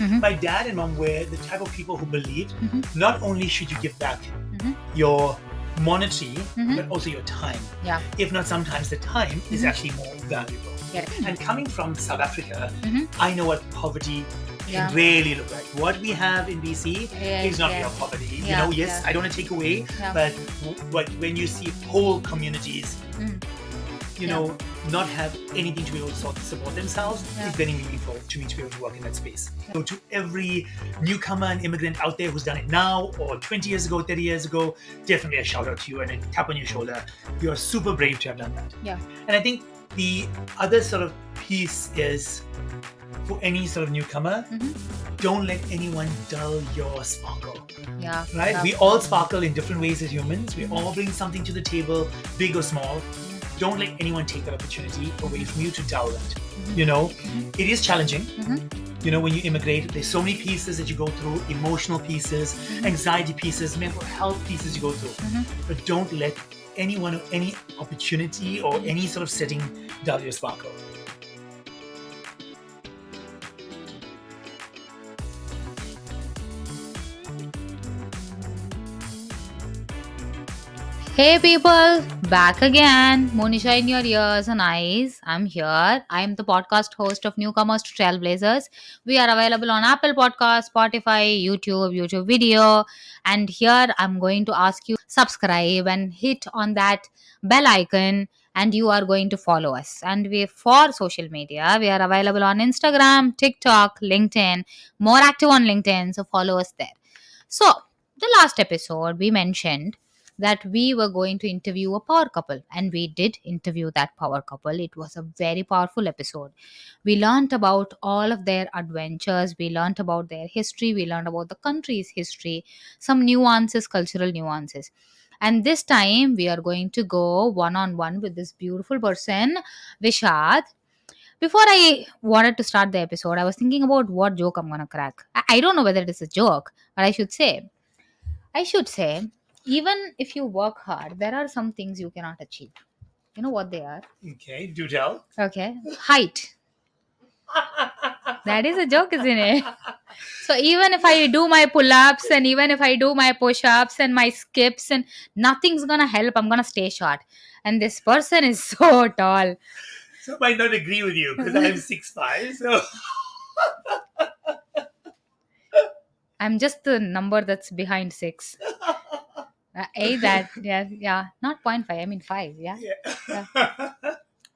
My dad and mom were the type of people who believed not only should you give back Mhm. your monetary, but also your time. Yeah. If not, sometimes the time is actually more valuable. Correct. And coming from South Africa, Mhm. I know what poverty Yeah. can really look like. What we have in BC Yes, is not yes. real poverty. Yeah, You know, yes, yeah. I don't want to take away, Yeah. but when you see whole communities, you Yeah. know, not have anything to be able to support themselves, Yeah. it's very meaningful to me to be able to work in that space. So to every newcomer and immigrant out there who's done it now or 20 years ago, 30 years ago, definitely a shout out to you and a tap on your shoulder. You're super brave to have done that. Yeah. And I think the other sort of piece is for any sort of newcomer, don't let anyone dull your sparkle. Yeah. Right? Yeah. We all sparkle in different ways as humans. We all bring something to the table, big or small. Don't let anyone take that opportunity away from you to dull it. You know, it is challenging. You know, when you immigrate, there's so many pieces that you go through, emotional pieces, anxiety pieces, mental health pieces you go through. But don't let anyone or any opportunity or any sort of setting dull your sparkle. Hey people, back again. Monisha in your ears and eyes. I'm here. I'm the podcast host of Newcomers to Trailblazers. We are available on Apple Podcasts, Spotify, YouTube video. And here I'm going to ask you subscribe and hit on that bell icon and you are going to follow us. And we for social media, we are available on Instagram, TikTok, LinkedIn, more active on LinkedIn. So follow us there. So the last episode we mentioned that we were going to interview a power couple, and we did interview that power couple. It was a very powerful episode. We learned about all of their adventures, we learned about their history, we learned about the country's history, some nuances, cultural nuances. And this time we are going to go one on one with this beautiful person, Vishad. Before I wanted to start the episode, I was thinking about what joke I'm gonna crack. I don't know whether it is a joke, but I should say, even if you work hard, there are some things you cannot achieve. You know what they are? Okay, do tell. Okay. Height. That is a joke, isn't it? So even if I do my pull-ups and even if I do my push-ups and my skips and nothing's gonna help, I'm gonna stay short. And this person is so tall. So I might not agree with you because I'm 6'5", so I'm just the number that's behind 6. Yeah, not 0.5, I mean 5, yeah.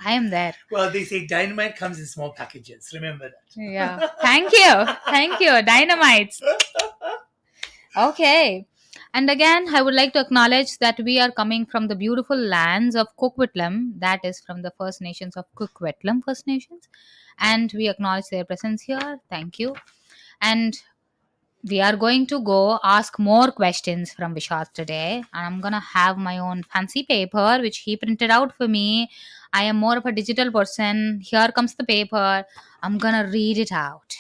I am there. Well, they say dynamite comes in small packages. Remember that. Yeah. Thank you, dynamites. Okay. And again, I would like to acknowledge that we are coming from the beautiful lands of Coquitlam, that is from the First Nations of Coquitlam First Nations. And we acknowledge their presence here. Thank you. And we are going to go ask more questions from Vishad today. And I'm going to have my own fancy paper, which he printed out for me. I am more of a digital person. Here comes the paper. I'm going to read it out.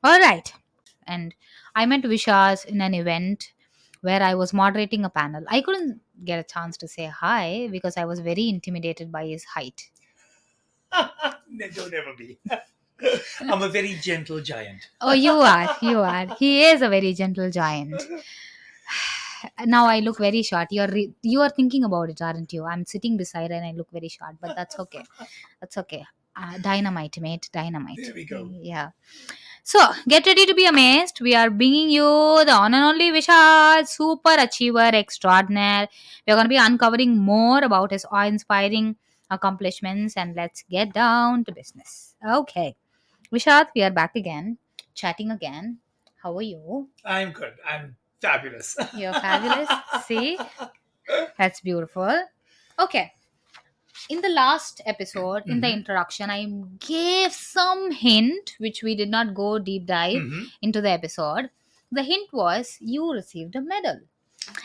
All right. And I met Vishas in an event where I was moderating a panel. I couldn't get a chance to say hi because I was very intimidated by his height. Don't ever be. I'm a very gentle giant. Oh, you are. He is a very gentle giant. Now I look very short. You are thinking about it, aren't you? I'm sitting beside her and I look very short, but that's okay. That's okay. Dynamite, mate. Dynamite. There we go. Yeah. So, get ready to be amazed. We are bringing you the one and only Vishad, super achiever extraordinaire. We're going to be uncovering more about his awe-inspiring accomplishments and let's get down to business. Okay. Vishad, we are back again, chatting again. How are you? I'm good. I'm fabulous. You're fabulous. See? That's beautiful. Okay. In the last episode, in the introduction, I gave some hint, which we did not go deep dive into the episode. The hint was you received a medal.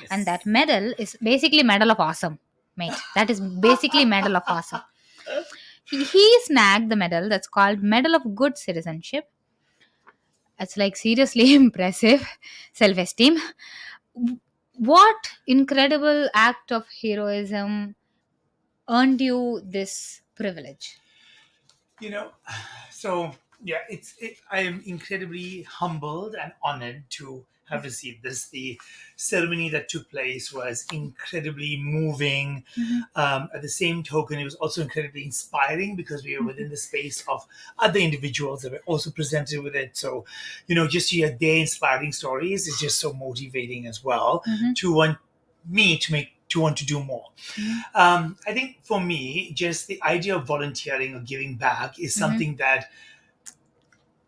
Yes. And that medal is basically Medal of Awesome, mate. That is basically Medal of Awesome. He snagged the medal that's called Medal of Good Citizenship. It's like seriously impressive self-esteem. What incredible act of heroism earned you this privilege? You know, so Yeah, I am incredibly humbled and honored to have received this. The ceremony that took place was incredibly moving. Mm-hmm. At the same token, it was also incredibly inspiring because we were within the space of other individuals that were also presented with it. So, just to hear their inspiring stories is just so motivating as well Mm-hmm. to want me to want to do more. Mm-hmm. I think for me, just the idea of volunteering or giving back is Mm-hmm. something that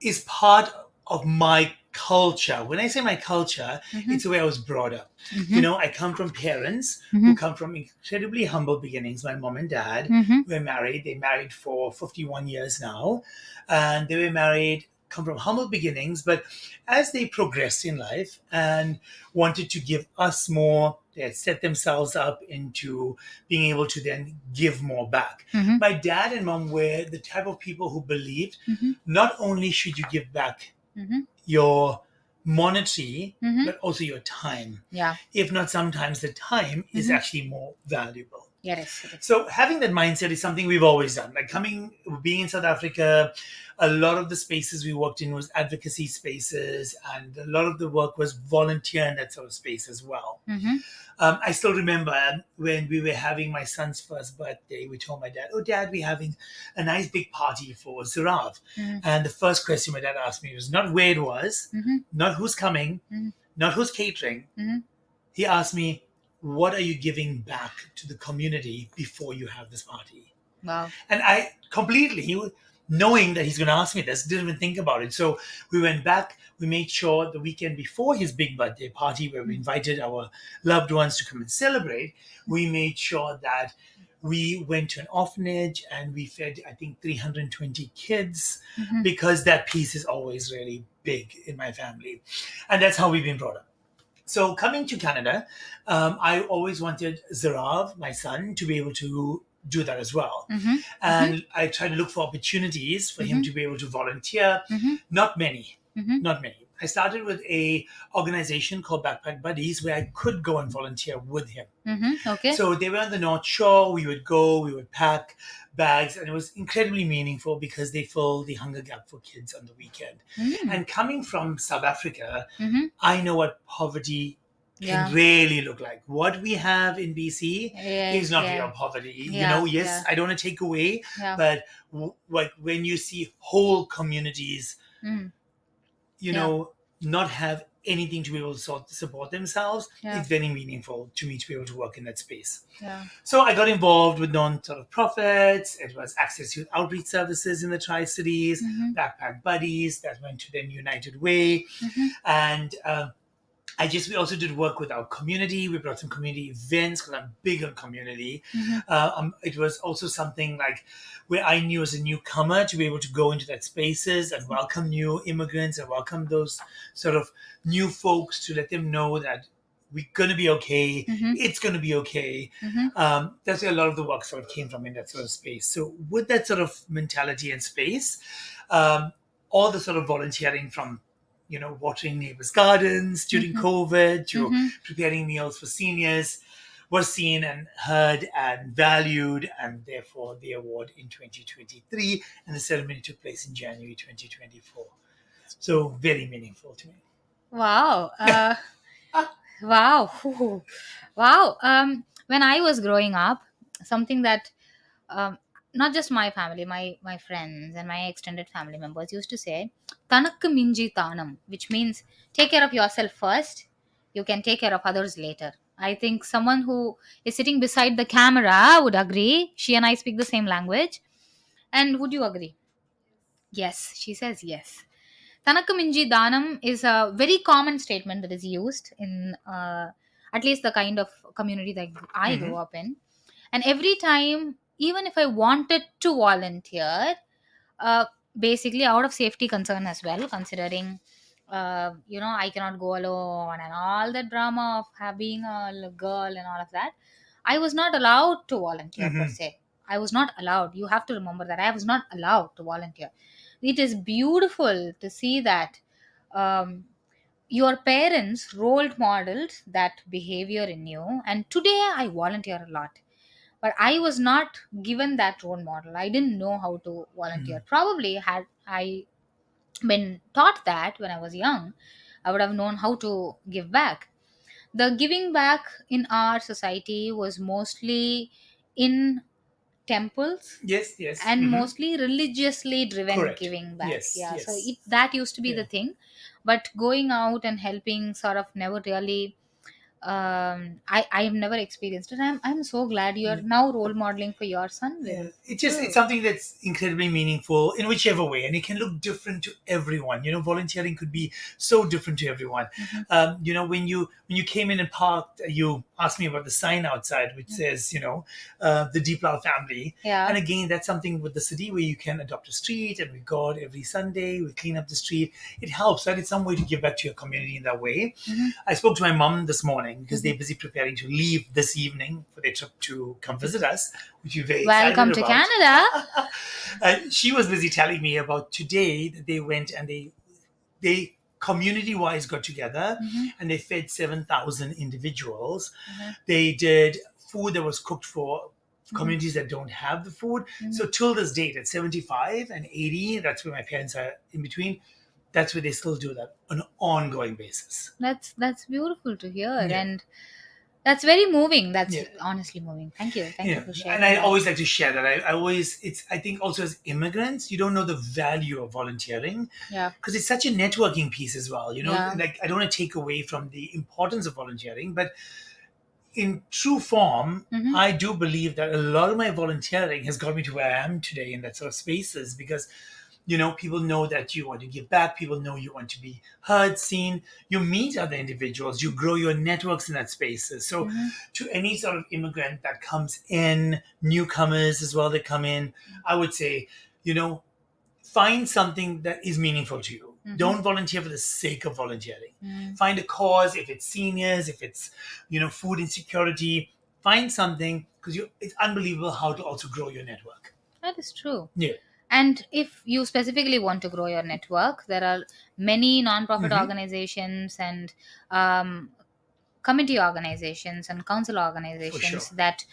is part of my culture. When I say my culture, Mm-hmm. it's the way I was brought up. Mm-hmm. I come from parents Mm-hmm. who come from incredibly humble beginnings. My mom and dad Mm-hmm. were married. They married for 51 years now. And they were married, come from humble beginnings. But as they progressed in life and wanted to give us more, they had set themselves up into being able to then give more back. Mm-hmm. My dad and mom were the type of people who believed Mm-hmm. not only should you give back Mm-hmm. your monetary, Mm-hmm. but also your time. Yeah. If not, sometimes the time is Mm-hmm. actually more valuable. Yes, it is. So having that mindset is something we've always done. Like being in South Africa, a lot of the spaces we worked in was advocacy spaces, and a lot of the work was volunteer in that sort of space as well. Mm-hmm. I still remember when we were having my son's first birthday, we told my dad, "Oh, Dad, we're having a nice big party for Zirav." Mm-hmm. And the first question my dad asked me was not where it was, Mm-hmm. not who's coming, Mm-hmm. not who's catering. Mm-hmm. He asked me, "What are you giving back to the community before you have this party?" Wow. And I completely, knowing that he's going to ask me this, didn't even think about it. So we went back. We made sure the weekend before his big birthday party, where we invited our loved ones to come and celebrate, we made sure that we went to an orphanage and we fed, I think, 320 kids Mm-hmm. because that piece is always really big in my family. And that's how we've been brought up. So coming to Canada, I always wanted Zarav, my son, to be able to do that as well. Mm-hmm. And I tried to look for opportunities for him Mm-hmm. to be able to volunteer. Mm-hmm. Not many, Mm-hmm. not many. I started with a organization called Backpack Buddies where I could go and volunteer with him. Mm-hmm. Okay. So they were on the North Shore. We would go, we would pack bags, and it was incredibly meaningful because they filled the hunger gap for kids on the weekend. Mm-hmm. And coming from South Africa, Mm-hmm. I know what poverty Yeah. can really look like. What we have in BC Yeah. is not Yeah. real poverty. Yeah. Yes, Yeah. I don't want to take away, Yeah. but like when you see whole communities, Mm-hmm. you Yeah. know, not have anything to be able to support themselves, Yeah. it's very meaningful to me to be able to work in that space. Yeah. So I got involved with non-profits. It was Access Youth Outreach Services in the Tri-Cities, Mm-hmm. Backpack Buddies, that went to then United Way. Mm-hmm. And we also did work with our community. We brought some community events because I'm big on community. Mm-hmm. It was also something like where I knew as a newcomer to be able to go into that spaces and welcome new immigrants and welcome those sort of new folks to let them know that we're going to be okay. Mm-hmm. It's going to be okay. Mm-hmm. That's where a lot of the work sort of came from in that sort of space. So with that sort of mentality and space, all the sort of volunteering from watering neighbors' gardens during COVID to Mm-hmm. preparing meals for seniors was seen and heard and valued, and therefore the award in 2023 and the ceremony took place in January 2024. So very meaningful to me. Wow. Wow. Ooh. Wow. When I was growing up, something that um, not just my family, my friends and my extended family members used to say, "Tanakku minji tanam," which means take care of yourself first. You can take care of others later. I think someone who is sitting beside the camera would agree. She and I speak the same language. And would you agree? Yes, she says yes. Tanakaminji Danam is a very common statement that is used in at least the kind of community that I grew Mhm. up in. And every time, even if I wanted to volunteer, uh, basically out of safety concern as well, considering, I cannot go alone and all that drama of being a girl and all of that, I was not allowed to volunteer per Mhm. se. I was not allowed. You have to remember that I was not allowed to volunteer. It is beautiful to see that um, your parents role modeled that behavior in you, and today I volunteer a lot, but I was not given that role model. I didn't know how to volunteer. Mhm. Probably had I been taught that when I was young, I would have known how to give back. The giving back in our society was mostly in temples Yes, yes. and mostly religiously driven Correct. giving back. Yes, Yeah, so yes. that used to be the Yeah. thing, but going out and helping sort of never really, I have never experienced it. I'm so glad you're now role modeling for your son Yeah, with it's too. something that's incredibly meaningful in whichever way, and it can look different to everyone. Volunteering could be so different to everyone. Mhm. When you came in and parked, you asked me about the sign outside, which says, the Deeplaul family. Yeah. And again, that's something with the city where you can adopt a street, and we go out every Sunday, we clean up the street. It helps, right? It's some way to give back to your community in that way. Mhm. I spoke to my mom this morning because they're busy preparing to leave this evening for their trip to come visit us, which we're very excited Welcome to about. Canada. And she was busy telling me about today that they went and they community wise got together Mhm. and they fed 7,000 individuals. Mhm. They did food that was cooked for Mhm. communities that don't have the food. Mhm. So till this date, at 75 and 80, that's where my parents are in between. That's where they still do that on an ongoing basis. That's beautiful to hear, Yeah. and that's very moving. That's Yeah. honestly moving. Thank you Yeah, for and sharing I that. always like to share that. I think also as immigrants, you don't know the value of volunteering Yeah. because it's such a networking piece as well. Yeah. Like I don't want to take away from the importance of volunteering, but in true form, Mhm. I do believe that a lot of my volunteering has got me to where I am today in that sort of spaces because people know that you want to give back, people know you want to be heard, seen, you meet other individuals, you grow your networks in that spaces. So Mhm. to any sort of immigrant that comes in, newcomers as well that come in, I would say, you know find something that is meaningful to you. Mhm. Don't volunteer for the sake of volunteering. Mm. Find a cause. If it's seniors, if it's food insecurity, find something because it's unbelievable how to also grow your network. That is true. Yeah. And if you specifically want to grow your network, there are many nonprofit Hmm. organizations and um, committee organizations and council For organizations sure. that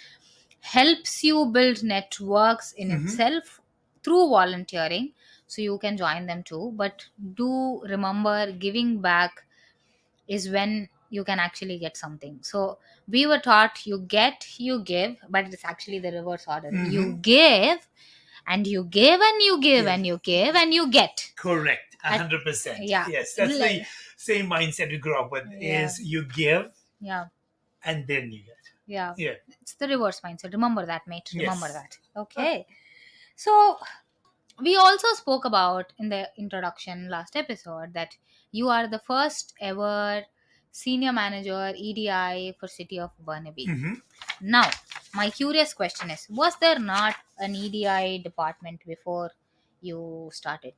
helps you build networks in Hmm. itself through volunteering, so you can join them too. But do remember, giving back is when you can actually get something. So we were taught you get, you give, but it's actually the reverse order. Hmm. You give and you give and you give Yeah. and you give and you get. Correct. At, 100%. yeah. Yes, that's the same mindset we grew up with. Yeah. Is you give Yeah. and then you get. Yeah. Yeah. It's the reverse mindset. Remember that, mate. Remember Yes. that. Okay. So we also spoke about in the introduction last episode that you are the first ever senior manager EDI for City of Burnaby. Hmm. Now, my curious question is, was there not an EDI department before you started?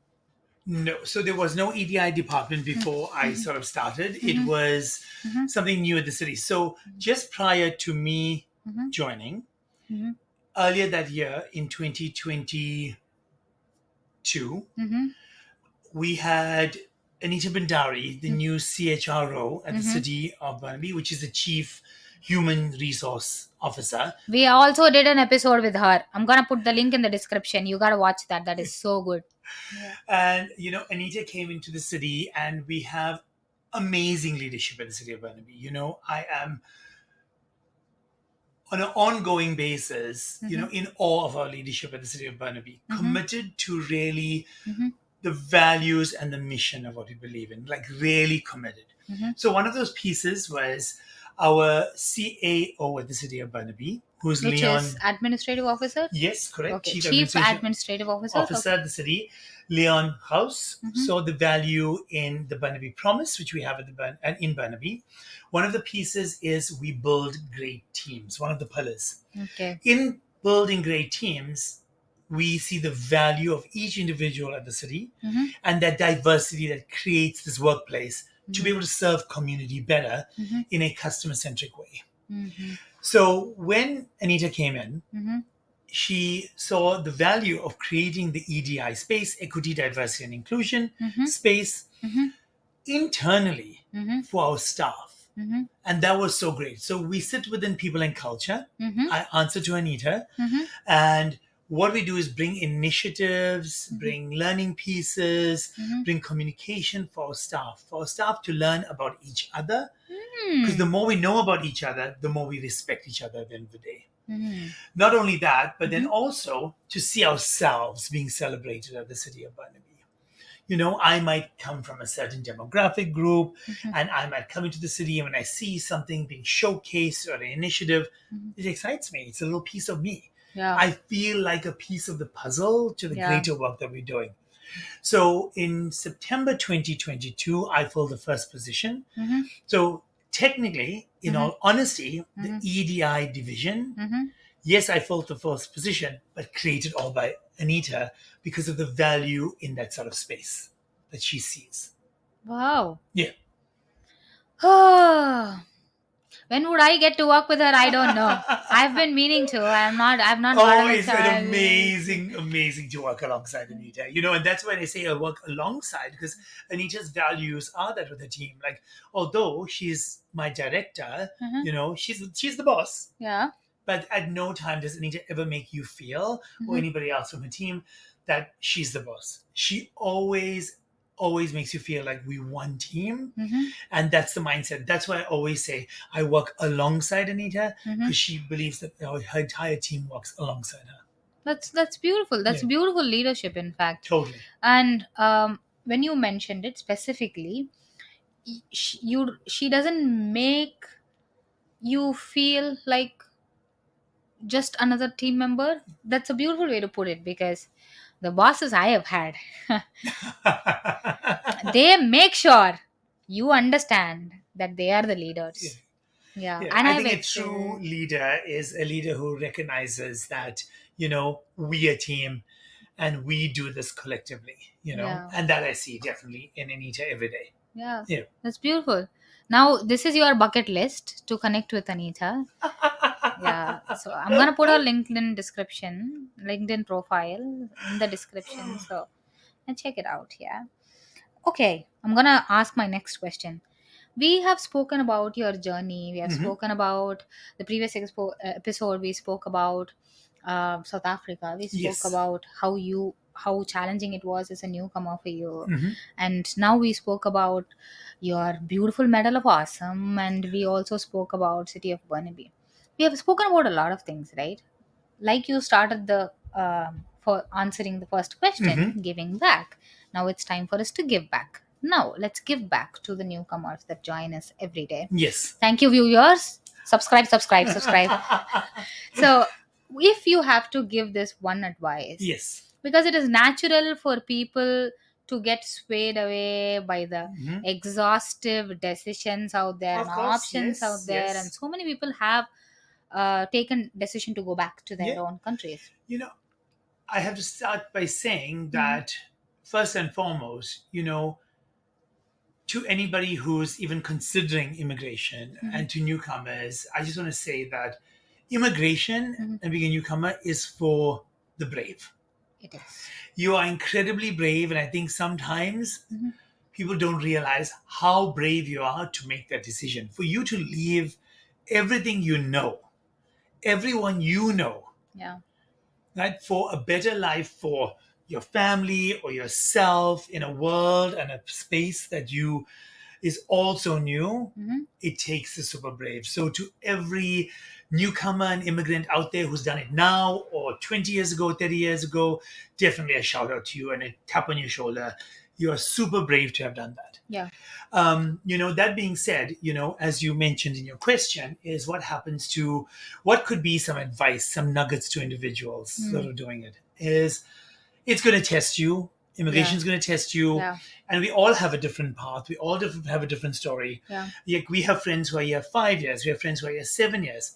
No, so there was no EDI department before I sort of started. It Mhm. was Mhm. something new at the city. So just prior to me Mhm. joining, Mhm. earlier that year in 2022, Mhm. we had Anita Bhandari, the Mhm. new CHRO at the Mhm. City of Burnaby, which is the Chief Human Resource Officer. We also did an episode with her. I'm gonna put the link in the description. You gotta watch that. That is so good. Yeah. And, Anita came into the city, and we have amazing leadership at the City of Burnaby. I am on an ongoing basis, Mhm. in awe of our leadership at the City of Burnaby, Mhm. committed to really Mhm. the values and the mission of what we believe in, like really committed. Mhm. So one of those pieces was our CAO at the City of Burnaby, who's Which is Leon. administrative officer. Yes, correct. Okay, Chief chief Administration administrative officer. Officer Okay. at the city, Leon House, Mhm. saw the value in the Burnaby Promise, which we have at in Burnaby. One of the pieces is we build great teams. One of the pillars Okay. in building great teams, we see the value of each individual at the city Mhm. and that diversity that creates this workplace to be Mhm. able to serve community better Mhm. in a customer centric way. Mhm. So when Anita came in, Mhm. she saw the value of creating the EDI space, equity, diversity, and inclusion Mhm. space Mhm. internally Mhm. for our staff. Mhm. And that was so great. So we sit within people and culture. Mhm. I answer to Anita, Mhm. and what we do is bring initiatives, bring learning pieces, Mhm. bring communication for our staff to learn about each other. Hmm. Because the more we know about each other, the more we respect each other at the end of the day. Mhm. Not only that, but then also to see ourselves being celebrated at the City of Burnaby. I might come from a certain demographic group, and I might come into the city, and when I see something being showcased or an initiative, it excites me. It's a little piece of me. Yeah. I feel like a piece of the puzzle to the Yeah. greater work that we're doing. So in September 2022, I filled the first position. Mhm. So technically, in all honesty, the EDI division, Mhm. yes, I filled the first position, but created all by Anita because of the value in that sort of space that she sees. Wow. Yeah. When would I get to work with her? I don't know. I've been meaning to. I've not Oh, gotten a it's been chance. amazing to work alongside Anita. And that's when I say I work alongside because Anita's values are that with the team. Like, although she's my director, Mhm. she's the boss. Yeah. But at no time does Anita ever make you feel, or anybody else from her team, that she's the boss. She always makes you feel like we one team. Mhm. And that's the mindset. That's why I always say I work alongside Anita Mhm. because she believes that her entire team works alongside her. That's beautiful. That's Yeah. beautiful leadership, in fact. Totally. And when you mentioned it specifically, she doesn't make you feel like just another team member. That's a beautiful way to put it, because the bosses I have had, they make sure you understand that they are the leaders. Yeah, Yeah, and I I've think a true experienced. leader is a leader who recognizes that, we a team and we do this collectively, Yeah, and that I see definitely in Anita every day. yeah, Yeah. that's beautiful. Now this is your bucket list to connect with Anita. Yeah, so I'm gonna put her LinkedIn profile in the description, so and check it out. Yeah. Okay, I'm gonna ask my next question. We have spoken about your journey. We have Hmm. spoken about the previous episode. We spoke about South Africa. We spoke Yes. about how challenging it was as a newcomer for you, Hmm. and now we spoke about your beautiful Medal of Awesome, and we also spoke about City of Burnaby. We have spoken about a lot of things, right? Like you started the for answering the first question, Hmm. giving back. Now it's time for us to give back. Now let's give back to the newcomers that join us every day. Yes. Thank you, viewers. Subscribe. So if you have to give this one advice, Yes. because it is natural for people to get swayed away by the Hmm. exhaustive decisions out there and Of course. options out Yes. there, and Yes. so many people have taken decision to go back to Yeah. their own countries. You know, I have to start by saying Mhm. that first and foremost, to anybody who's even considering immigration Mhm. and to newcomers, I just want to say that immigration Mhm. and being a newcomer is for the brave. It is. You are incredibly brave, and I think sometimes Mhm. people don't realize how brave you are to make that decision. For you to leave everything everyone Yeah. right, for a better life for your family or yourself in a world and a space that you is also new, Mhm. it takes the super brave. So to every newcomer and immigrant out there who's done it now or 20 years ago, 30 years ago, definitely a shout out to you and a tap on your shoulder. You are super brave to have done that. Yeah. That being said, as you mentioned in your question, is what could be some advice, some nuggets to individuals sort Mm. of doing it is it's going to test you. Immigration Yeah. is going to test you. Yeah. And we all have a different path. We all have a different story. Yeah. Like we have friends who are here 5 years. We have friends who are here 7 years.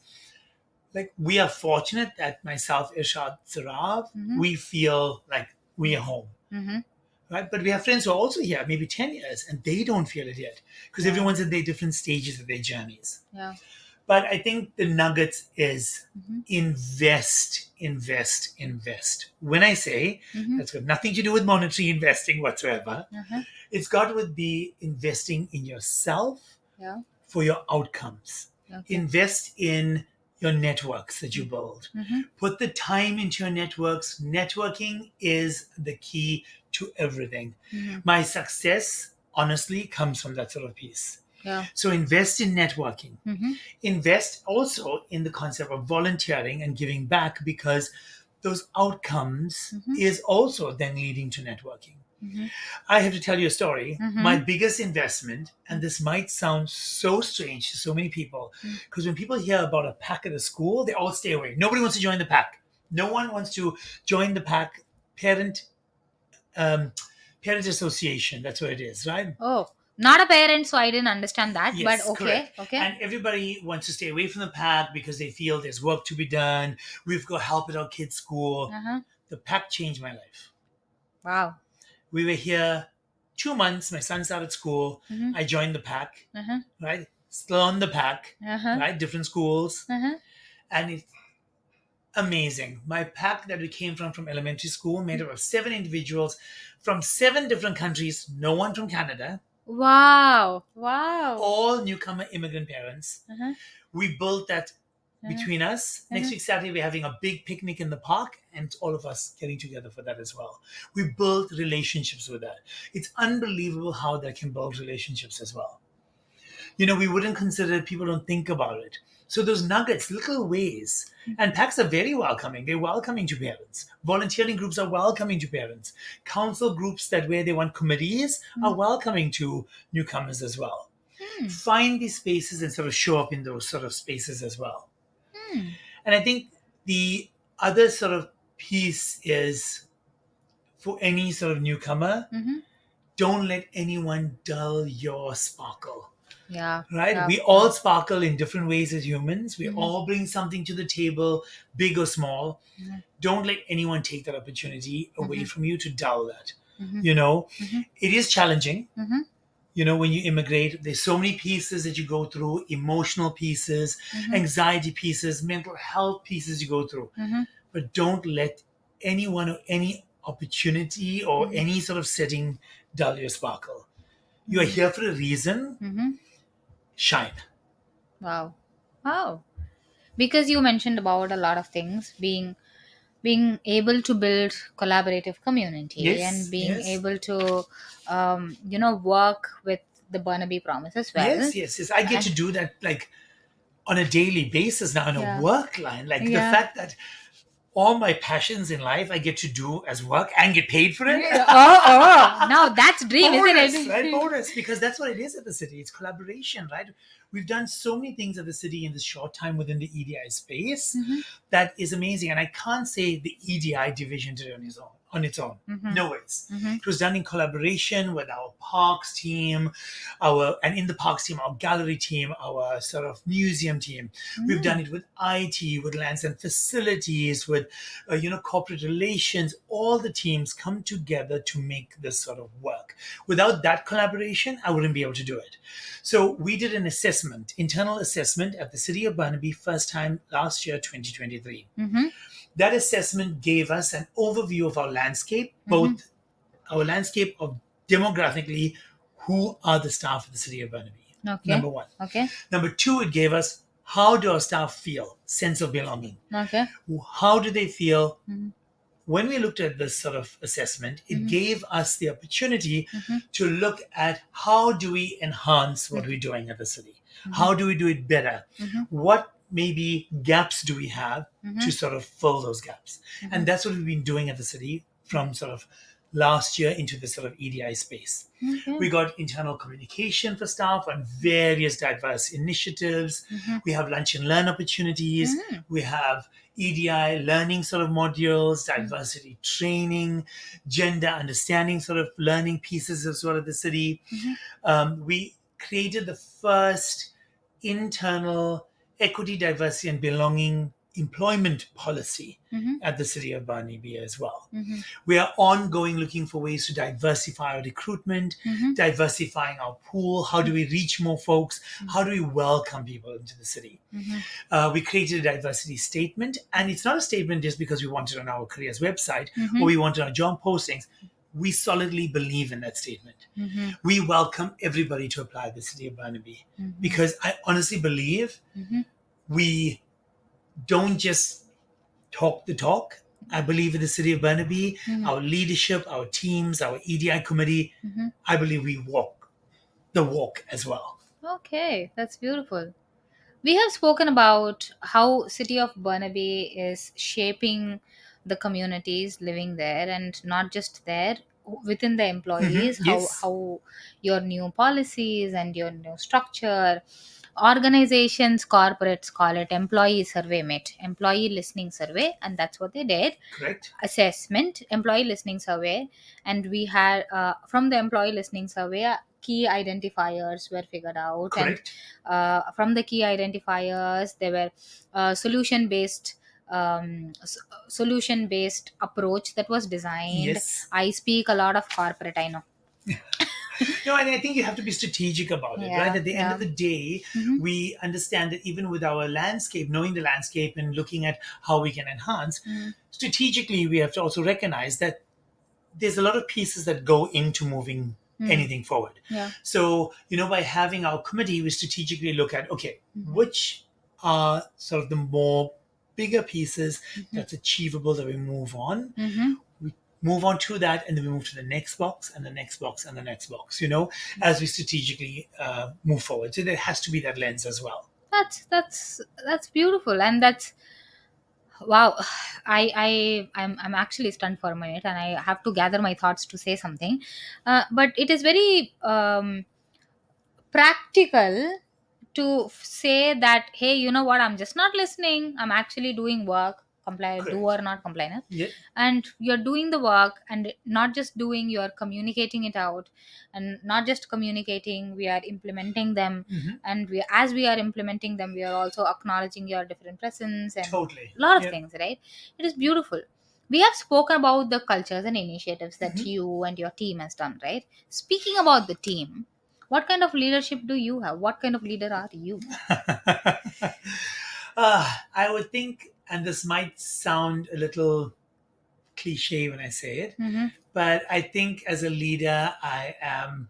Like we are fortunate that myself, Irshad, Sarab, Mhm. we feel like we are home. Mhm. Right? But we have friends who are also here, maybe 10 years, and they don't feel it yet because Yeah. everyone's at their different stages of their journeys. Yeah. But I think the nuggets is Mhm. invest. When I say Mhm. that's got nothing to do with monetary investing whatsoever, Uh-huh. it's got to be investing in yourself Yeah. for your outcomes. Okay. Invest in your networks that you build. Put the time into your networks. Networking is the key to everything. My success, honestly, comes from that sort of piece. Yeah. So invest in networking. Invest also in the concept of volunteering and giving back, because those outcomes is also then leading to networking. I have to tell you a story. My biggest investment, and this might sound so strange to so many people, because when people hear about a pack at a school, they all stay away. Nobody wants to join the pack. No one wants to join the pack. Um, parent association. That's what it is, right? Oh, not a parent, so I didn't understand that. But Yes, okay, correct. okay. And everybody wants to stay away from the pack because they feel there's work to be done. We've got help at our kids' school. The pack changed my life. Wow. We were here 2 months. My son started school. I joined the pack, right? Still on the pack, right? Different schools. And it's amazing. My pack that we came from elementary school, made up of 7 individuals from 7 different countries, no one from Canada, Wow. Wow. all newcomer immigrant parents. We built that between us. Next week, Saturday, we're having a big picnic in the park, and it's all of us getting together for that as well. We built relationships with that. It's unbelievable how that can build relationships as well. You know, we wouldn't consider it, people don't think about it. So those nuggets, little ways, and packs are very welcoming. They're welcoming to parents. Volunteering groups are welcoming to parents. Council groups that where they want committees are welcoming to newcomers as well. Find these spaces and sort of show up in those sort of spaces as well. And I think the other sort of piece is, for any sort of newcomer, don't let anyone dull your sparkle. Yeah. Right? Yeah. We all sparkle in different ways as humans. We all bring something to the table, big or small. Don't let anyone take that opportunity away from you to dull that. You know, it is challenging. You know, when you immigrate, there's so many pieces that you go through, emotional pieces, anxiety pieces, mental health pieces you go through. But don't let anyone or any opportunity or any sort of setting dull your sparkle. You are here for a reason. Shine. Wow. Wow. Because you mentioned about a lot of things, being able to build collaborative community Yes, and being yes. able to work with the Burnaby Promise as well. Yes. I get to do that like on a daily basis now in a Yeah. work line. Like the Yeah. fact that all my passions in life I get to do as work and get paid for it. Oh, now that's dream, Bonus, isn't it? right? Bonus, because that's what it is at the city. It's collaboration, right? We've done so many things at the city in this short time within the EDI space that is amazing. And I can't say the EDI division did it on its own. No ways. It was done in collaboration with our parks team, and in the parks team, our gallery team, our sort of museum team. We've done it with IT, with lands and facilities, with corporate relations. All the teams come together to make this sort of work. Without that collaboration, I wouldn't be able to do it. So we did an assessment, internal assessment at the City of Burnaby, first time last year, 2023. That assessment gave us an overview of our landscape, both our landscape of demographically, who are the staff of the City of Burnaby. Okay. Number one. Okay. Number two, it gave us, how do our staff feel? Sense of belonging. Okay. How do they feel? When we looked at this sort of assessment, it gave us the opportunity to look at how do we enhance what we're doing at the city? How do we do it better? What maybe gaps do we have to sort of fill those gaps? And that's what we've been doing at the city from sort of last year into the sort of EDI space. We got internal communication for staff on various diverse initiatives. We have lunch and learn opportunities. We have EDI learning sort of modules, diversity training, gender understanding sort of learning pieces as well at the city. We created the first internal equity, diversity, and belonging employment policy at the City of Burnaby as well. We are ongoing looking for ways to diversify our recruitment, diversifying our pool. How do we reach more folks? How do we welcome people into the city? We created a diversity statement, and it's not a statement just because we want it on our careers website or we want it on our job postings. We solidly believe in that statement. We welcome everybody to apply at the City of Burnaby because I honestly believe we don't just talk the talk. I believe in the city of Burnaby, our leadership, our teams, our EDI committee. I believe we walk the walk as well. Okay, that's beautiful. We have spoken about how City of Burnaby is shaping the communities living there, and not just there, within the employees, Yes, how your new policies and your new structure, organizations, corporates call it employee survey, mate, employee listening survey, and that's what they did. correct, Assessment, employee listening survey, and we had, from the employee listening survey, key identifiers were figured out, and correct. from the key identifiers there were solution based, solution based approach that was designed. Yes. I speak a lot of corporate, I know. No, and I think you have to be strategic about it, right? Yeah, At the end yeah. of the day, we understand that even with our landscape, knowing the landscape and looking at how we can enhance, strategically, we have to also recognize that there's a lot of pieces that go into moving anything forward. Yeah. So, by having our committee, we strategically look at, okay, which are sort of the more bigger pieces that's achievable that we move on. We move on to that, and then we move to the next box and the next box and the next box, as we strategically move forward. So there has to be that lens as well. That's beautiful, and that's wow. I'm actually stunned for a minute, and I have to gather my thoughts to say something. But it is very practical to say that, hey, you know what, I'm just not listening, I'm actually doing work, comply, Correct. doer, not complainer. Yeah. And you're doing the work, and not just doing, you're communicating it out, and not just communicating, we are implementing them. And as we are implementing them, we are also acknowledging your different presence and Totally. a lot of Yeah. things, right? It is beautiful. We have spoken about the cultures and initiatives that you and your team has done, right? Speaking about the team, what kind of leadership do you have? What kind of leader are you? I would think, and this might sound a little cliche when I say it, but I think as a leader, I am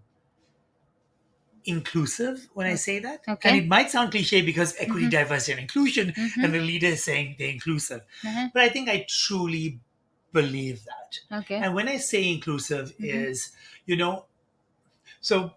inclusive when I say that. And Okay. it might sound cliche because equity, diversity, and inclusion, and the leader is saying they're inclusive. But I think I truly believe that. Okay. And when I say inclusive is, so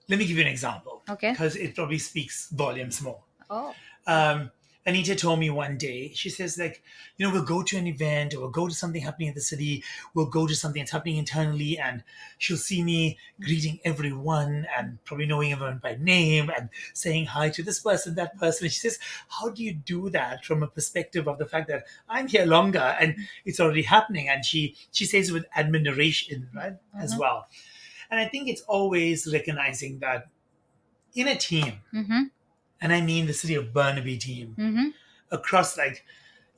let me give you an example Okay. because it probably speaks volumes more. Oh. um, Anita told me one day, she says, like, we'll go to an event or we'll go to something happening in the city, we'll go to something that's happening internally, and she'll see me greeting everyone and probably knowing everyone by name and saying hi to this person, that person. And she says, how do you do that from a perspective of the fact that I'm here longer and it's already happening? And she says it with admiration, right, as well. And I think it's always recognizing that in a team, and I mean the city of Burnaby team, across, like,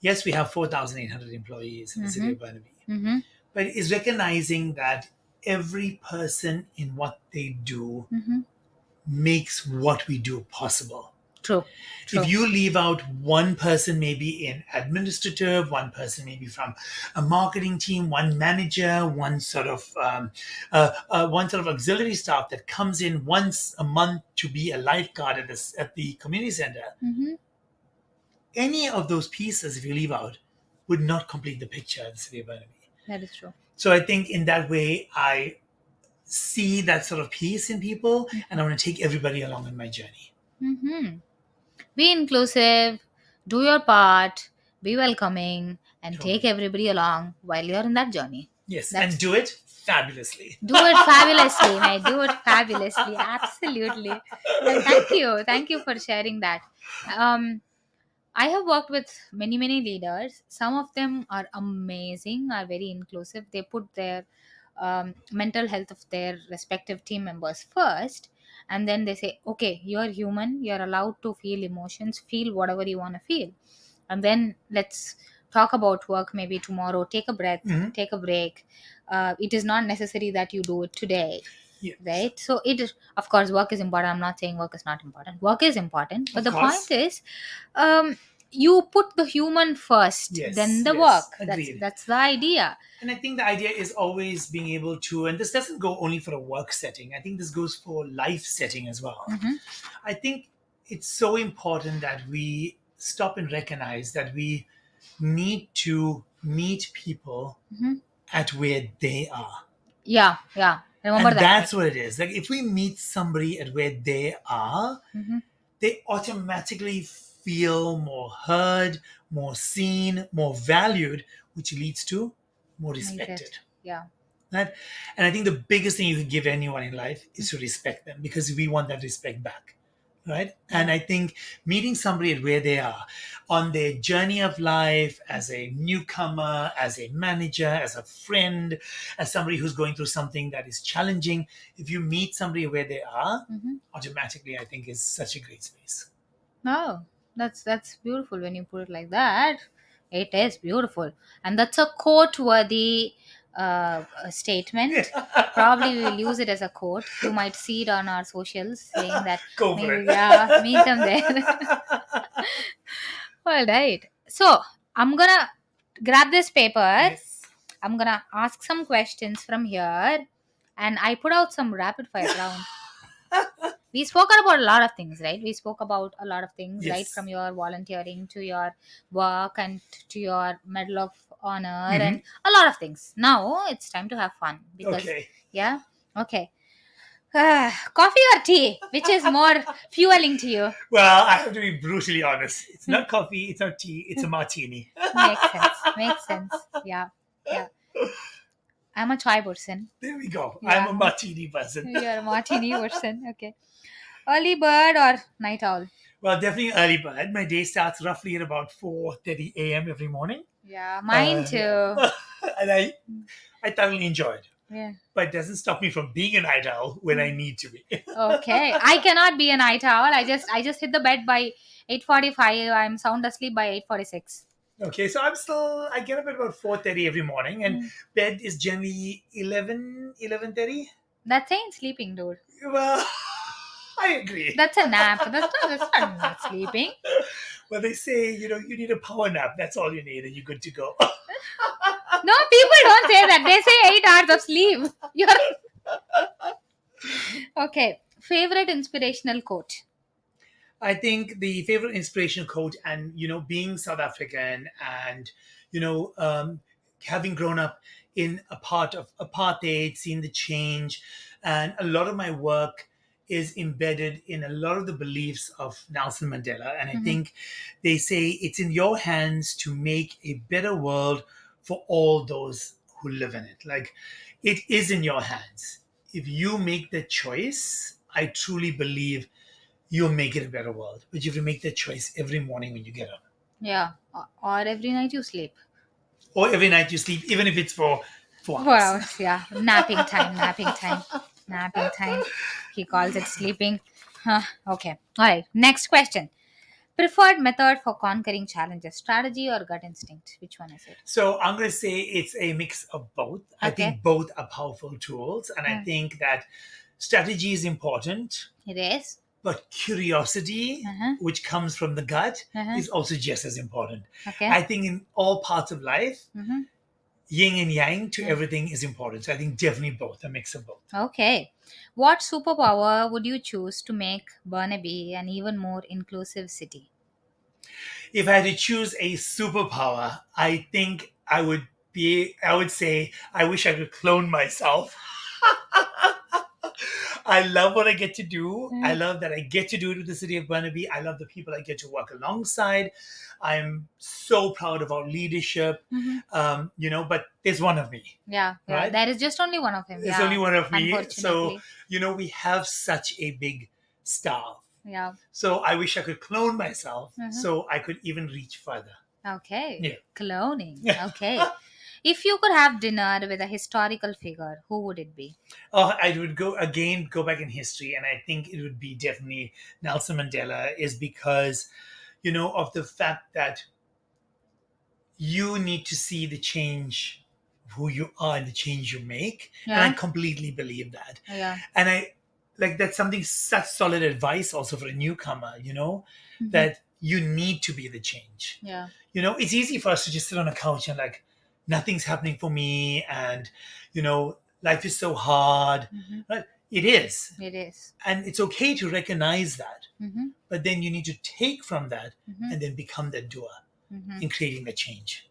yes, we have 4,800 employees in the city of Burnaby, but it's recognizing that every person in what they do makes what we do possible. True. If you leave out one person, maybe in administrative, one person maybe from a marketing team, one manager, one sort of auxiliary staff that comes in once a month to be a lifeguard at the community center, any of those pieces, if you leave out, would not complete the picture of the city of Burnaby. That is true. So I think in that way, I see that sort of piece in people, and I want to take everybody along on my journey. Be inclusive, do your part, be welcoming, and Totally. take everybody along while you're in that journey. Yes, That's- and do it fabulously. Do it fabulously, mate. Do it fabulously. Absolutely. And thank you for sharing that. I have worked with many leaders. Some of them are amazing, are very inclusive. They put their mental health of their respective team members first, and then they say, okay, you're human, you're allowed to feel emotions, feel whatever you want to feel, and then let's talk about work maybe tomorrow. Take a breath, take a break. It is not necessary that you do it today. Yes. Right? So it is, of course, work is important. I'm not saying work is not important. Work is important, but Of the course. point is, you put the human first, Yes, then the yes, work. agreed. That's the idea. And I think the idea is always being able to, and this doesn't go only for a work setting, I think this goes for life setting as well. I think it's so important that we stop and recognize that we need to meet people Mhm. at where they are. Yeah, yeah. Remember And that. that's what it is. Like if we meet somebody at where they are, Mhm. they automatically feel more heard, more seen, more valued, which leads to more I get. respected. Yeah. Right? And I think the biggest thing you can give anyone in life is to respect them because we want that respect back. Right? And I think meeting somebody at where they are on their journey of life as a newcomer, as a manager, as a friend, as somebody who's going through something that is challenging, if you meet somebody where they are, Mhm. automatically I think is such a great space. Oh, that's beautiful when you put it like that. It is beautiful, and that's a quote-worthy statement. Probably we will use it as a quote. You might see it on our socials saying that Go for maybe it. yeah, meet them there. All right. So I'm gonna grab this paper. Yes. I'm gonna ask some questions from here, and I put out some rapid fire round. We spoke about a lot of things, right? We spoke about a lot of things, right? Yes. From your volunteering to your work and to your Medal of Honor Mhm. and a lot of things. Now it's time to have fun because, Okay. yeah, okay. Coffee or tea? Which is more fueling to you? Well, I have to be brutally honest. It's not coffee, it's not tea, it's a martini. Makes sense. Makes sense. Yeah, yeah. I'm a chai person. There we go. I'm a Yeah, martini person. you're a martini person. Okay. Early bird or night owl? Well, definitely early bird. My day starts roughly at about 4:30 a.m. every morning. Yeah, mine Yeah. too. And I thoroughly enjoy it. Yeah. But it doesn't stop me from being a night owl when I need to be. Okay, I cannot be a night owl. I just hit the bed by 8:45. I'm sound asleep by 8:46. Okay, so I get up at about 4:30 every morning and Mm. bed is generally 11:30. That's ain't sleeping, dude. Well, I agree. That's a nap. That's not sleeping. Well, they say, you need a power nap. That's all you need and you're good to go. No, people don't say that. They say 8 hours of sleep. You're okay. Favorite inspirational quote. I think the favorite inspirational quote, and being South African, and you know, um, having grown up in a part of apartheid, seeing the change, and a lot of my work is embedded in a lot of the beliefs of Nelson Mandela. And I Mhm. think they say it's in your hands to make a better world for all those who live in it. Like it is in your hands. If you make the choice, I truly believe you'll make it a better world. But you have to make that choice every morning when you get up. Yeah, or every night you sleep. Or every night you sleep, even if it's for 4 hours. 4 hours. Yeah, napping time. Napping time. Napping time. He calls it sleeping. Huh. Okay. All right. Next question. Preferred method for conquering challenges, strategy or gut instinct? Which one is it? So I'm going to say it's a mix of both. I Okay. think both are powerful tools. And I Hmm. think that strategy is important, It is. but curiosity, Uh-huh. which comes from the gut, Uh-huh. is also just as important. Okay. I think in all parts of life, Mm-hmm. yin and yang to Yeah. everything is important. So I think definitely both, a mix of both. Okay. What superpower would you choose to make Burnaby an even more inclusive city? If I had to choose a superpower, I think I would say, I wish I could clone myself. I love what I get to do. I Mm. love that I get to do it with the city of Burnaby. I love the people I get to work alongside. I'm so proud of our leadership, Mm-hmm. but there's one of me, Yeah, yeah. right? There is just only one of him. There's Yeah. only one of me. So, Unfortunately. we have such a big staff. Yeah. So I wish I could clone myself Mhm. so I could even reach further. Okay. Yeah. Cloning. Okay. If you could have dinner with a historical figure, who would it be? Oh, I would go back in history, and I think it would be definitely Nelson Mandela, is because, of the fact that you need to see the change of who you are and the change you make. And I Yeah. completely believe that. Yeah. And I like that's something such solid advice also for a newcomer, Mhm. that you need to be the change. Yeah. It's easy for us to just sit on a couch and like nothing's happening for me and life is so hard. Mhm. Right? It is. It is. And it's okay to recognize that. Mm-hmm. But then you need to take from that Mm-hmm. and then become that doer Mm-hmm. in creating the change.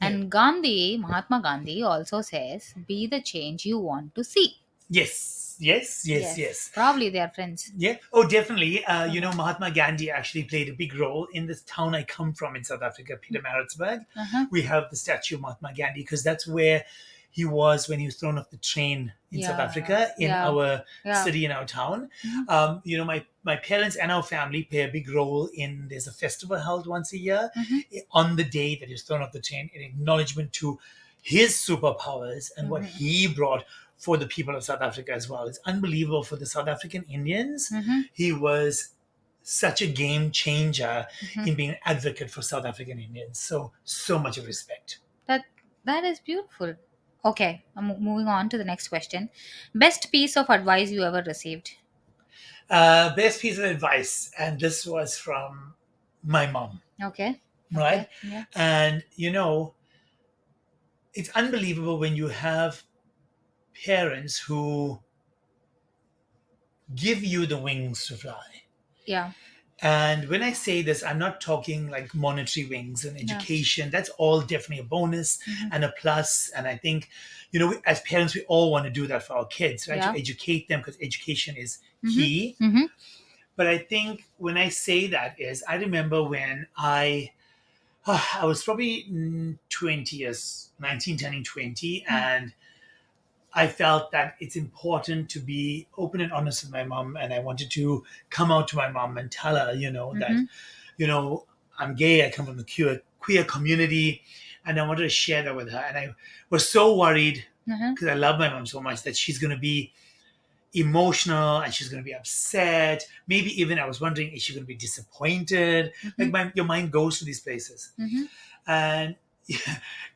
Yeah. And Gandhi, Mahatma Gandhi, also says, "Be the change you want to see." Yes, yes, yes, Yes, yes. probably they are friends. Yeah. Oh, definitely. Mahatma Gandhi actually played a big role in this town I come from in South Africa, Pietermaritzburg. Uh-huh. We have the statue of Mahatma Gandhi because that's where he was when he was thrown off the train in South Yeah, Africa, in yeah, our yeah. city, in our town. Mhm. My parents and our family play a big role in. There's a festival held once a year Mhm. on the day that he was thrown off the train, in acknowledgement to his superpowers and what Mhm. he brought for the people of South Africa as well. It's unbelievable for the South African Indians. Mhm. He was such a game changer Mhm. in being an advocate for South African Indians. So much of respect. That that is beautiful. Okay, I'm moving on to the next question. Best piece of advice you ever received? Best piece of advice, and this was from my mom, Okay. right? Okay. Yeah. And it's unbelievable when you have parents who give you the wings to fly. Yeah. And when I say this, I'm not talking like monetary wings and Yeah. education. That's all definitely a bonus Mhm. and a plus. And I think, as parents, we all want to do that for our kids, right? Yeah. To educate them because education is Mhm. key. Mhm. But I think when I say that is, I remember when I was probably 20 years, 19, turning 20, and I felt that it's important to be open and honest with my mom, and I wanted to come out to my mom and tell her, that, Mhm. I'm gay. I come from the queer community, and I wanted to share that with her. And I was so worried Mhm. because I love my mom so much that she's going to be emotional and she's going to be upset. Maybe even I was wondering, is she going to be disappointed? Like your mind goes to these places. Mhm. And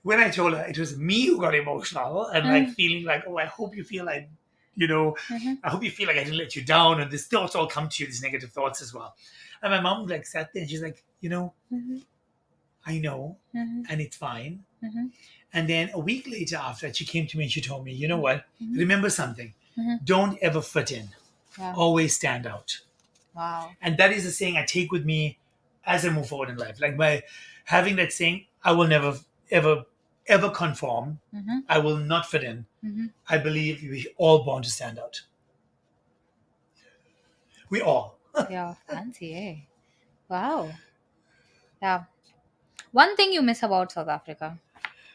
when I told her, it was me who got emotional and like feeling like, oh, I hope you feel like, Mhm. I hope you feel like I didn't let you down. And these thoughts all come to you, these negative thoughts as well. And my mom like sat there and she's like, Mhm. I know, Mhm. and it's fine. Mhm. And then a week later after that, she came to me and she told me, you know what? Mhm. Remember something. Mhm. Don't ever fit in. Yeah. Always stand out. Wow. And that is a saying I take with me as I move forward in life. Like by having that saying, I will never, ever, ever conform. Mhm. I will not fit in. Mhm. I believe we're all born to stand out. We all. Yeah. Fancy, eh? Wow. Yeah. One thing you miss about South Africa?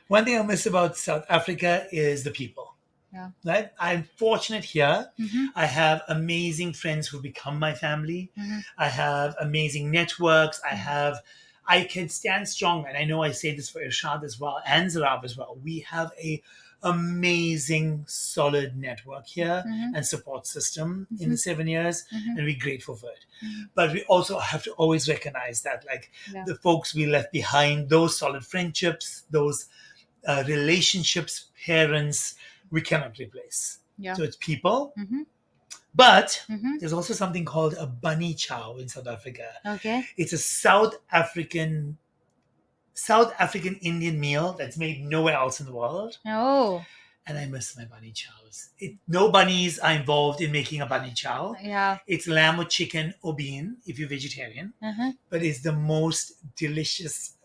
One thing I miss about South Africa is the people. Yeah. Right? I'm fortunate here. Mhm. I have amazing friends who become my family. Mhm. I have amazing networks. I can stand strong. And I know I say this for Irshad as well and Zarab as well. We have a amazing, solid network here Mhm. and support system in the 7 years, Mhm. and we're grateful for it. Mhm. But we also have to always recognize that, like Yeah. the folks we left behind, those solid friendships, those relationships, parents, we cannot replace. Yeah. So it's people, Mhm. but Mhm. there's also something called a bunny chow in South Africa. Okay. It's a South African Indian meal that's made nowhere else in the world. Oh. And I miss my bunny chows. No bunnies are involved in making a bunny chow. Yeah. It's lamb or chicken or bean if you're vegetarian, Uh-huh. but it's the most delicious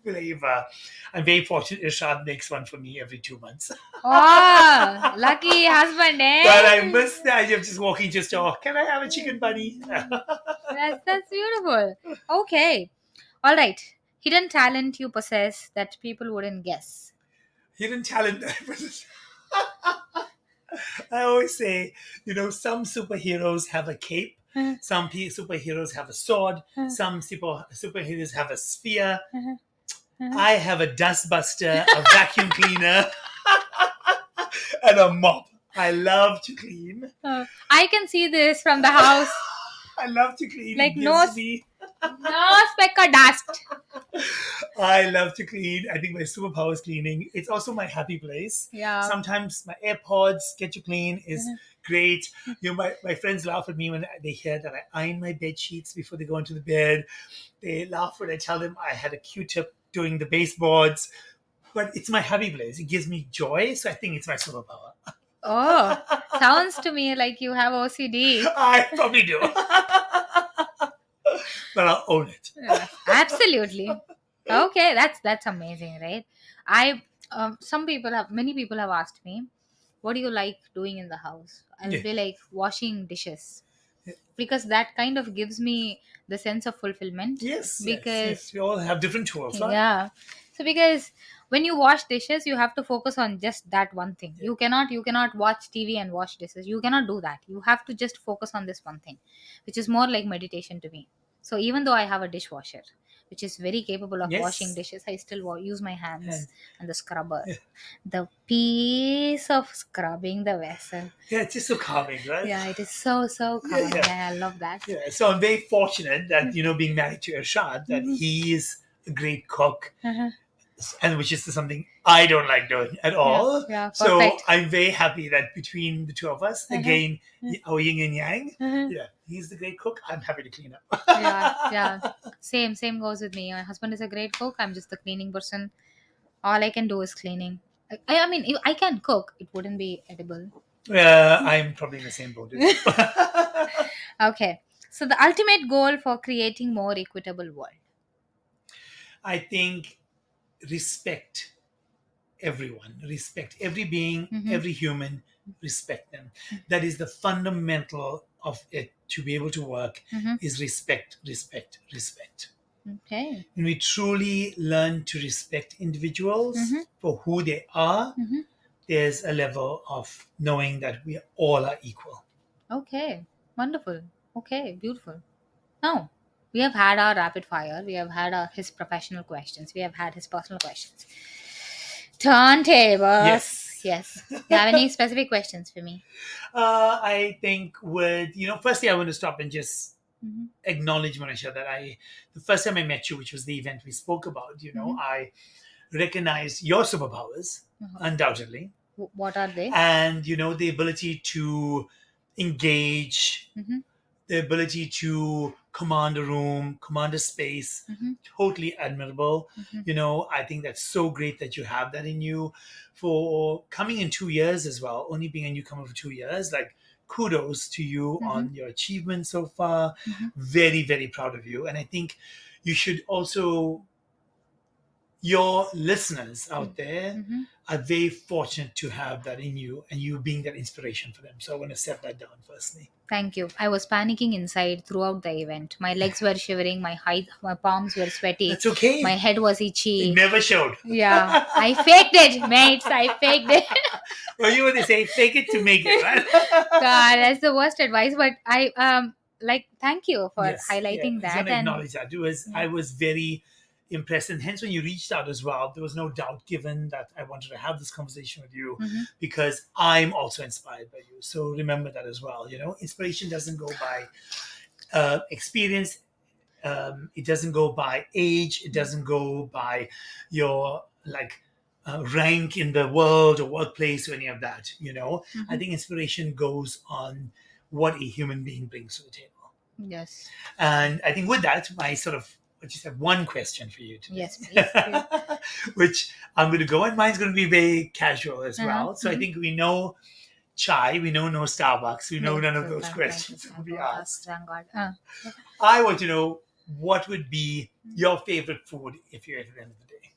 flavor. I'm very fortunate Irshad makes one for me every 2 months. Oh, lucky husband, But I eh? miss the idea of just walking just, oh, can I have a chicken bunny? That's beautiful. Okay. All right. Hidden talent you possess that people wouldn't guess. Hidden talent. I always say, some superheroes have a cape, Uh-huh. some superheroes have a sword, Uh-huh. some superheroes have a spear. Uh-huh. Uh-huh. I have a dustbuster, a vacuum cleaner, and a mop. I love to clean. I can see this from the house. I love to clean. Like It no gives me. speck of dust. I love to clean. I think my superpower is cleaning. It's also my happy place. Yeah. Sometimes my AirPods get to clean is Mhm. great. My friends laugh at me when they hear that I iron my bed sheets before they go into the bed. They laugh when I tell them I had a Q-tip doing the baseboards. But it's my happy place. It gives me joy. So I think it's my superpower. Oh, sounds to me like you have OCD. I probably do. But I'll own it. Yeah, absolutely. Okay, that's amazing, right? I some people have many people have asked me, what do you like doing in the house? I'll Yeah. be like washing dishes, because that kind of gives me the sense of fulfillment. Yes, yes, Because yes. We all have different tools, right? yeah, so because when you wash dishes, you have to focus on just that one thing. Yeah. You cannot watch TV and wash dishes. You cannot do that. You have to just focus on this one thing, which is more like meditation to me. So even though I have a dishwasher which is very capable of washing Yes. dishes, I still use my And hands and the scrubber. yeah, The piece of scrubbing the vessel. yeah, it's just so calming, right? Yeah, it is so Yeah, calming. yeah. I love that. Yeah, so I'm very fortunate that being married to Irshad, that he is a great cook, Uh-huh. and which is something I don't like doing at Yeah, all. yeah, So perfect. I'm very happy that between the two of us, Uh-huh. again, our yin and yang. Uh-huh. Yeah, he's the great cook. I'm happy to clean up. Yeah, yeah. Same goes with me. My husband is a great cook. I'm just the cleaning person. All I can do is cleaning. I mean, if I can cook, it wouldn't be edible. I'm probably in the same boat as you. Okay. So the ultimate goal for creating more equitable world. I think respect everyone, respect every being, Mm-hmm. every human, respect them. That is the fundamental of it to be able to work, Mm-hmm. is respect, respect, respect. Okay. When we truly learn to respect individuals Mm-hmm. for who they are, Mm-hmm. there's a level of knowing that we all are equal. Okay. Wonderful. Okay. Beautiful. Now, we have had our rapid fire. We have had his professional questions. We have had his personal questions. Turntables. Yes. Yes. You have any specific questions for me? I think firstly, I want to stop and just Mm-hmm. acknowledge, Manisha, that the first time I met you, which was the event we spoke about, Mm-hmm. I recognized your superpowers, Uh-huh. undoubtedly, What are they? and the ability to engage, Mm-hmm. the ability to command a room, command a space. Mm-hmm. Totally admirable. Mm-hmm. I think that's so great that you have that in you. For coming in 2 years as well, only being a newcomer for 2 years, like kudos to you Mm-hmm. on your achievements so far. Mm-hmm. Very, very proud of you. And I think you should also, your listeners out there Mm-hmm. are very fortunate to have that in you and you being that inspiration for them. So I want to set that down firstly. Thank you. I was panicking inside throughout the event. My legs were shivering, my palms were sweaty, That's okay. my head was It itchy. never showed. Yeah, I faked it, mates. I faked it. Well, you want to say fake it to make it, right? God, that's the worst advice. But I thank you for Yes, yeah. highlighting I just that. want to And acknowledge that. I was very impressed, and hence when you reached out as well, there was no doubt given that I wanted to have this conversation with you Mhm. because I'm also inspired by you. So remember that as well. Inspiration doesn't go by experience. It doesn't go by age. It doesn't go by your rank in the world or workplace or any of that. I Mhm. think inspiration goes on what a human being brings to the table. Yes, And I think with that, I just have one question for you today, yes, please. Please. which I'm going to go, and mine's going to be very casual as Uh-huh. well. So I Mhm. think we know chai, we know no Starbucks, we know Yes, none of so those thank you, questions will thank be God. asked. Thank God. I want to know what would be your favorite food if you're at the end of the day.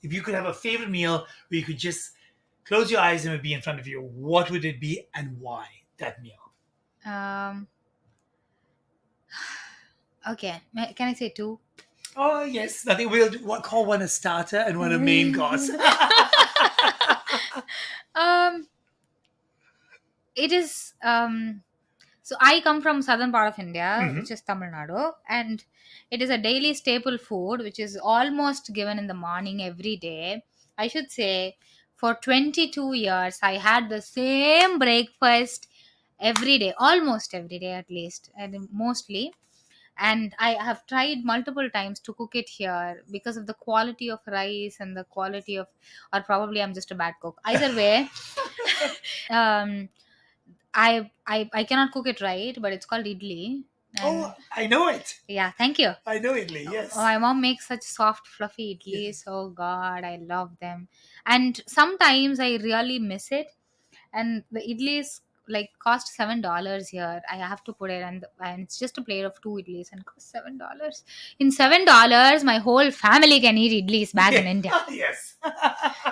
If you could have a favorite meal where you could just close your eyes and it would be in front of you, what would it be and why that meal? Um. Okay. Can I say two? Oh yes, I think call one a starter and one a main course. um. It is. So I come from southern part of India, Mhm. which is Tamil Nadu, and it is a daily staple food, which is almost given in the morning every day. I should say, for 22 years, I had the same breakfast every day, almost every day at least, and mostly. And I have tried multiple times to cook it here because of the quality of rice and the quality of, or probably I'm just a bad cook. Either way, um, I cannot cook it right, but it's called idli. Oh, And I know it. yeah, thank you. I know Italy. Oh, Yes. my mom makes such soft, fluffy Yeah. idlis. Oh God, I love them. And sometimes I really miss it. and the idlis like cost $7 here. I have to put it, and it's just a plate of two idlis and cost $7. In $7, my whole family can eat idlis back in India. Yes.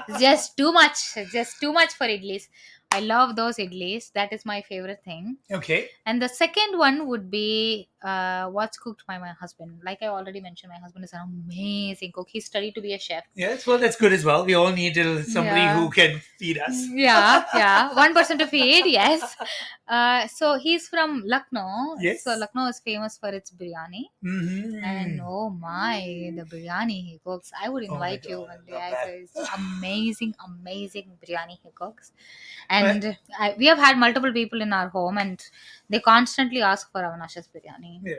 It's just too much. It's just too much for idlis. I love those idlis. That is my favorite thing. Okay. And the second one would be what's cooked by my husband. Like I already mentioned, my husband is an amazing cook. He studied to be a chef. Yes, well, that's good as well. We all need somebody Yeah. who can feed us. Yeah. One person to feed, yes. So he's from Lucknow. Yes. So Lucknow is famous for its biryani. Mm-hmm. And oh my, the biryani he cooks. I would invite you God, one I day. love that. It's amazing biryani he cooks. And we have had multiple people in our home, and they constantly ask for Avanash's biryani. Yeah.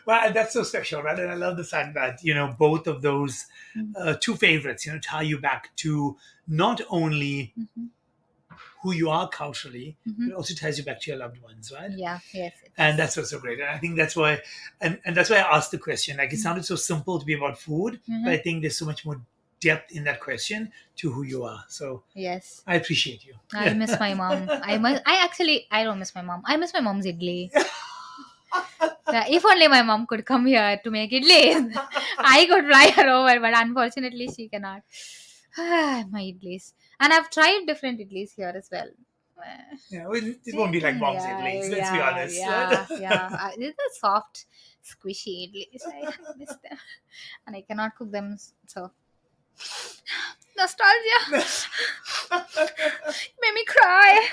Well, that's so special, right? And I love the fact that, both of those two favorites, tie you back to not only who you are culturally, but also ties you back to your loved ones, right? Yeah, yes. And that's what's so great. And I think that's why, and that's why I asked the question. Like, it sounded so simple to be about food, but I think there's so much more depth in that question to who you are. So yes, I appreciate you. I miss my mom. I don't miss my mom. I miss my mom's idli. If only my mom could come here to make idlis, I could fly her over, but unfortunately she cannot. My idlis. And I've tried different idlis here as well. Yeah, well, it won't be like mom's idlis, let's be honest. Yeah. These are soft, squishy idlis. I miss them. And I cannot cook them, so. Nostalgia. Made me cry.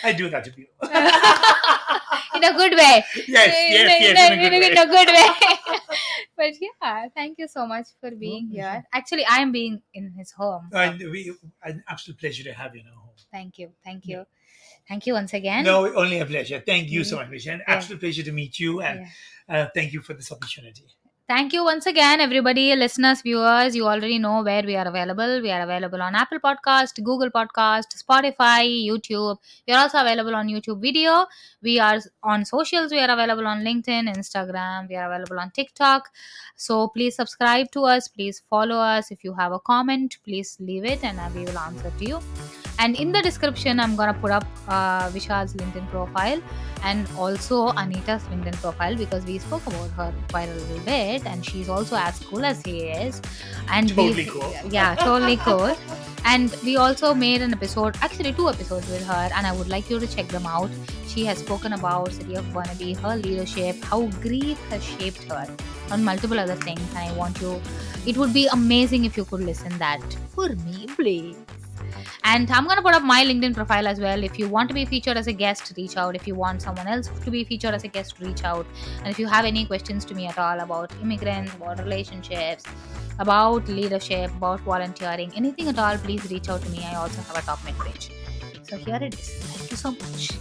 I do that to people. In a good way. Yes, In a good way. But yeah, thank you so much for being here. Actually, I am being in his home. So. An absolute pleasure to have you in our home. Thank you. Thank you once again. No, only a pleasure. Thank you so much, Vishad. Absolute pleasure to meet you, and thank you for this opportunity. Thank you once again, everybody, listeners, viewers. You already know where we are available. We are available on Apple Podcast, Google Podcast, Spotify, YouTube. We are also available on YouTube video. We are on socials. We are available on LinkedIn, Instagram. We are available on TikTok. So please subscribe to us. Please follow us. If you have a comment, please leave it and we will answer to you. And in the description, I'm going to put up Vishad's LinkedIn profile and also Anita's LinkedIn profile, because we spoke about her quite a little bit, and she's also as cool as he is. And totally cool. Yeah, totally cool. And we also made an episode, actually 2 episodes with her, and I would like you to check them out. She has spoken about City of Burnaby, her leadership, how grief has shaped her, on multiple other things. And it would be amazing if you could listen that for me, please. And I'm going to put up my LinkedIn profile as well. If you want to be featured as a guest, reach out. If you want someone else to be featured as a guest, reach out. And if you have any questions to me at all about immigrants, about relationships, about leadership, about volunteering, anything at all, please reach out to me. I also have a top mid page. So here it is. Thank you so much.